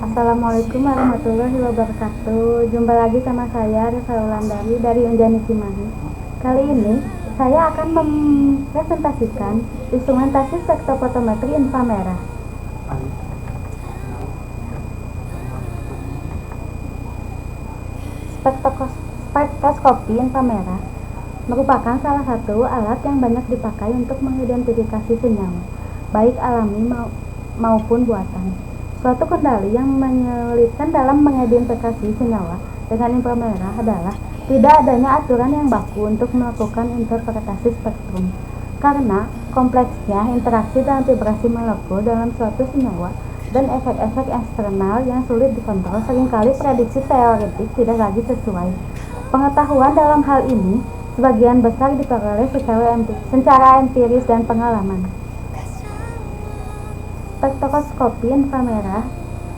Assalamualaikum warahmatullahi wabarakatuh. Jumpa lagi sama saya Risa Wulandari dari Unjani Cimahi. Kali ini saya akan mempresentasikan instrumentasi spektrofotometri inframerah. Spektroskopi inframerah merupakan salah satu alat yang banyak dipakai untuk mengidentifikasi senyawa, baik alami maupun buatan. Suatu kendali yang menyulitkan dalam mengidentifikasi senyawa dengan inframerah adalah tidak adanya aturan yang baku untuk melakukan interpretasi spektrum. Karena kompleksnya interaksi dan vibrasi molekul dalam suatu senyawa dan efek-efek eksternal yang sulit dikontrol, seringkali prediksi teoretik tidak lagi sesuai. Pengetahuan dalam hal ini sebagian besar diperoleh secara empiris dan pengalaman. Spektroskopi inframerah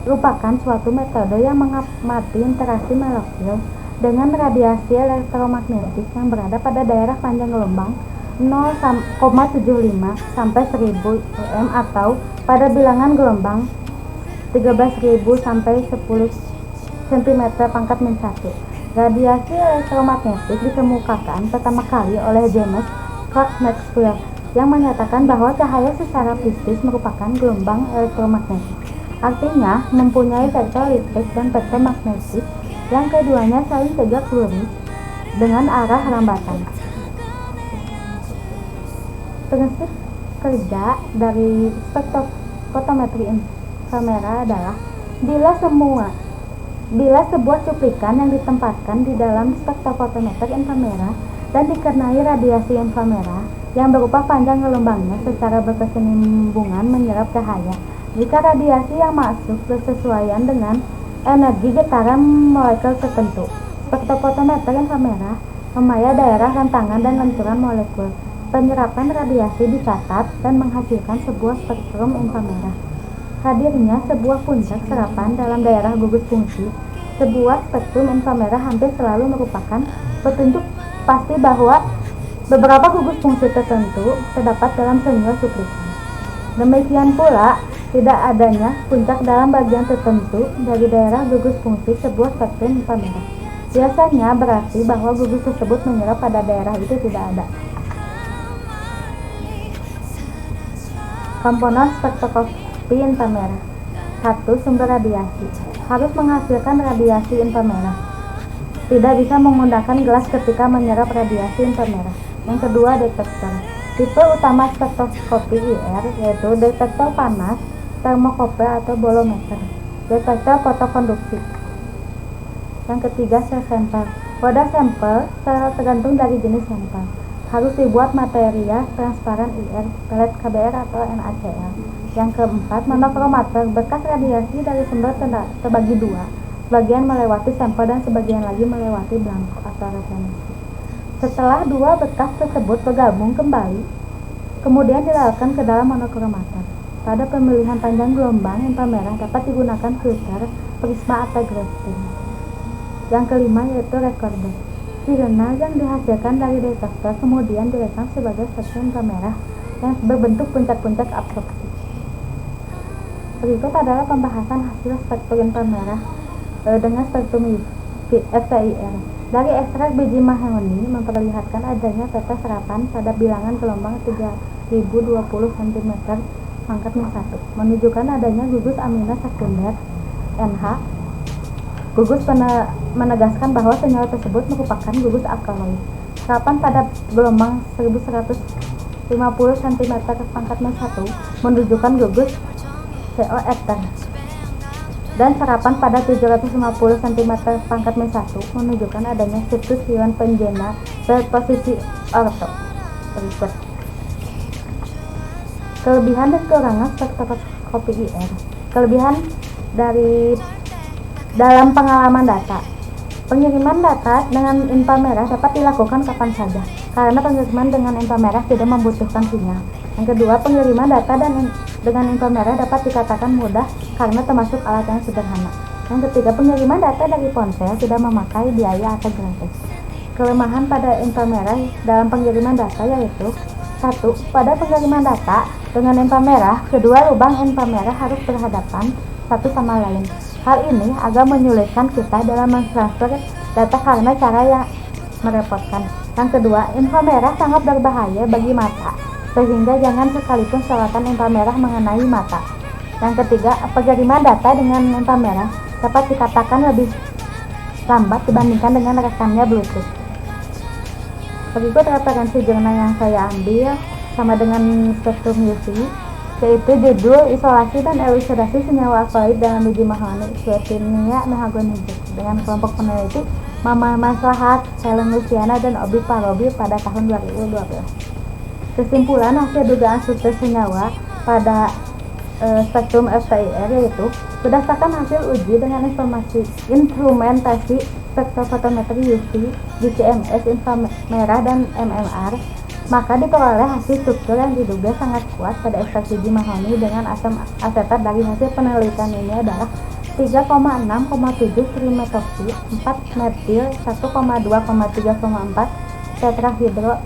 merupakan suatu metode yang mengamati interaksi molekul dengan radiasi elektromagnetik yang berada pada daerah panjang gelombang 0,75 sampai 1000 ohm atau pada bilangan gelombang 13.000 sampai 10 cm pangkat min 1. Radiasi elektromagnetik dikemukakan pertama kali oleh James Clerk Maxwell yang menyatakan bahwa cahaya secara fisik merupakan gelombang elektromagnetik. Artinya, mempunyai vektor listrik dan vektor magnetik yang keduanya saling tegak lurus dengan arah hambatan. Prinsip kerja dari spektrofotometri inframerah adalah bila sebuah cuplikan yang ditempatkan di dalam spektrofotometer inframerah dan dikenai radiasi inframerah yang berupa panjang gelombangnya secara berkesinambungan menyerap cahaya. Jika radiasi yang masuk bersesuaian dengan energi getaran molekul tertentu, spektrofotometer inframerah memaya daerah rantangan dan lenturan molekul. Penyerapan radiasi dicatat dan menghasilkan sebuah spektrum inframerah. Hadirnya sebuah puncak serapan dalam daerah gugus fungsi sebuah spektrum inframerah hampir selalu merupakan petunjuk pasti bahwa beberapa gugus fungsi tertentu terdapat dalam senyawa cuplikan. Demikian pula, tidak adanya puncak dalam bagian tertentu dari daerah gugus fungsi sebuah spektrum inframerah biasanya berarti bahwa gugus tersebut menyerap pada daerah itu tidak ada. Komponen spektroskopi inframerah. 1. Sumber radiasi harus menghasilkan radiasi inframerah. Tidak bisa menggunakan gelas ketika menyerap radiasi inframerah. Yang kedua, detektor. Tipe utama spektroskopi IR yaitu detektor panas, termokopler atau bolometer, detektor fotokonduksi. Yang ketiga, sel sampel. Wadah sampel tergantung dari jenis sampel. Harus dibuat material transparan IR, pelet KBR atau NaCl. Yang keempat, monokromator. Bekas radiasi dari sumber terbagi dua, sebagian melewati sampel dan sebagian lagi melewati blanko atau referensi. Setelah dua bekas tersebut bergabung kembali, kemudian dilakukan ke dalam monokromator. Pada pemilihan panjang gelombang inframerah dapat digunakan filter, prisma atau grating. Yang kelima yaitu recorder. Signal yang dihasilkan dari detektor kemudian direkam sebagai spektrum inframerah yang berbentuk puncak-puncak absorpsi. Berikut adalah pembahasan hasil spektrum inframerah dengan spektrum FTIR. Dari ekstrak biji mahoni memperlihatkan adanya peta serapan pada bilangan gelombang 3020 cm pangkat min 1, menunjukkan adanya gugus amino sekunder NH. Gugus menegaskan bahwa senyawa tersebut merupakan gugus alkaloid. Serapan pada gelombang 1150 cm pangkat min 1 menunjukkan gugus CO ether. Dan serapan pada 750 cm pangkat min 1 menunjukkan adanya situs ion penjena berposisi orto. Berikut kelebihan dan kekurangan spektroskopi IR. Kelebihan dalam pengalaman data. Pengiriman data dengan inframerah dapat dilakukan kapan saja karena pengiriman dengan inframerah tidak membutuhkan sinyal. Yang kedua, pengiriman data dengan inframerah dapat dikatakan mudah karena termasuk alat yang sederhana. Yang ketiga, pengiriman data dari ponsel tidak memakai biaya atau gratis. Kelemahan pada inframerah dalam pengiriman data yaitu 1. Pada pengiriman data dengan inframerah, kedua lubang inframerah harus berhadapan satu sama lain. Hal ini agak menyulitkan kita dalam mentransfer data karena cara yang merepotkan. Yang kedua, infra merah sangat berbahaya bagi mata, sehingga jangan sekalipun salahkan infra merah mengenai mata. Yang ketiga, pengiriman data dengan infra merah dapat dikatakan lebih lambat dibandingkan dengan rekamnya Bluetooth. Berikut referensi jurnal yang saya ambil sama dengan spektrum UV, yaitu judul Isolasi dan Elucidasi Senyawa Alkaloid dalam Biji Mahoni Suetinia Mahagonizus dengan kelompok peneliti Mama Maslahat, Helen Luciana, dan Obi Parobi pada tahun 2012. Kesimpulan hasil dugaan sukses senyawa pada spektrum FTIR yaitu berdasarkan hasil uji dengan instrumentasi spektrofotometri UV, GCMS, inframerah, dan MMR, maka diperoleh hasil struktur yang diduga sangat kuat pada ekstrak biji mahoni dengan asam asetat. Dari hasil penelitian ini adalah 3,6,7 trimetoksi, 4 metil, 1,2,3,4 tetrahidro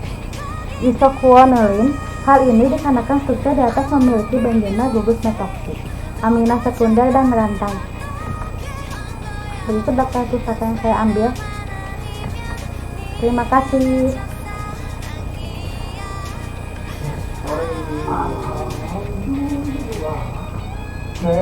isoquinolin. Hal ini dikarenakan struktur di atas memiliki benzena gugus metoksi, amina sekunder, dan rantai. Berikut data pusat yang saya ambil. Terima kasih. Wow.